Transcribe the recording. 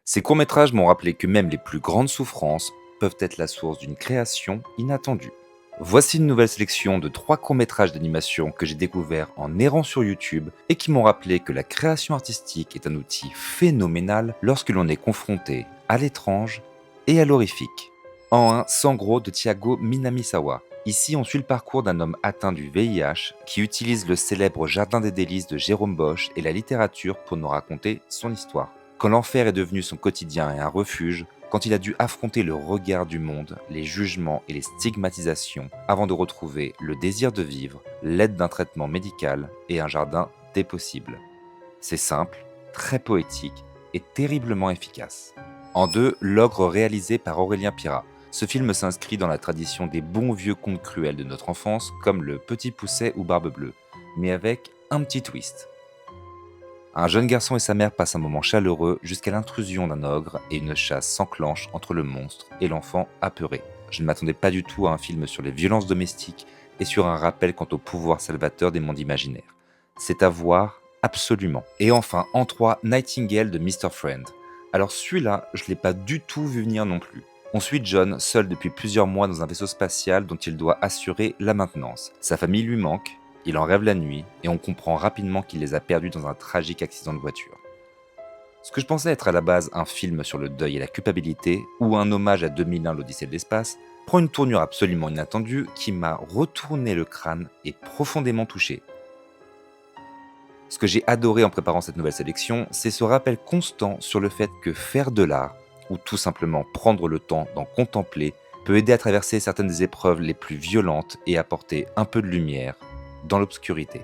Ces courts-métrages m'ont rappelé que même les plus grandes souffrances peuvent être la source d'une création inattendue. Voici une nouvelle sélection de 3 courts-métrages d'animation que j'ai découverts en errant sur YouTube et qui m'ont rappelé que la création artistique est un outil phénoménal lorsque l'on est confronté à l'étrange et à l'horrifique. En 1, Sangro de Thiago Minamisawa. Ici, on suit le parcours d'un homme atteint du VIH qui utilise le célèbre Jardin des délices de Jérôme Bosch et la littérature pour nous raconter son histoire. Quand l'enfer est devenu son quotidien et un refuge, quand il a dû affronter le regard du monde, les jugements et les stigmatisations avant de retrouver le désir de vivre, l'aide d'un traitement médical et un jardin des possibles. C'est simple, très poétique et terriblement efficace. En 2, L'ogre réalisé par Aurélien Pirat. Ce film s'inscrit dans la tradition des bons vieux contes cruels de notre enfance comme Le Petit Pousset ou Barbe Bleue, mais avec un petit twist. Un jeune garçon et sa mère passent un moment chaleureux jusqu'à l'intrusion d'un ogre et une chasse s'enclenche entre le monstre et l'enfant apeuré. Je ne m'attendais pas du tout à un film sur les violences domestiques et sur un rappel quant au pouvoir salvateur des mondes imaginaires. C'est à voir absolument. Et enfin, en 3, Nightingale de Mr. Friend. Alors celui-là, je ne l'ai pas du tout vu venir non plus. On suit John, seul depuis plusieurs mois dans un vaisseau spatial dont il doit assurer la maintenance. Sa famille lui manque, il en rêve la nuit, et on comprend rapidement qu'il les a perdus dans un tragique accident de voiture. Ce que je pensais être à la base un film sur le deuil et la culpabilité, ou un hommage à 2001 l'Odyssée de l'espace, prend une tournure absolument inattendue qui m'a retourné le crâne et profondément touché. Ce que j'ai adoré en préparant cette nouvelle sélection, c'est ce rappel constant sur le fait que faire de l'art, ou tout simplement prendre le temps d'en contempler, peut aider à traverser certaines épreuves les plus violentes et apporter un peu de lumière dans l'obscurité.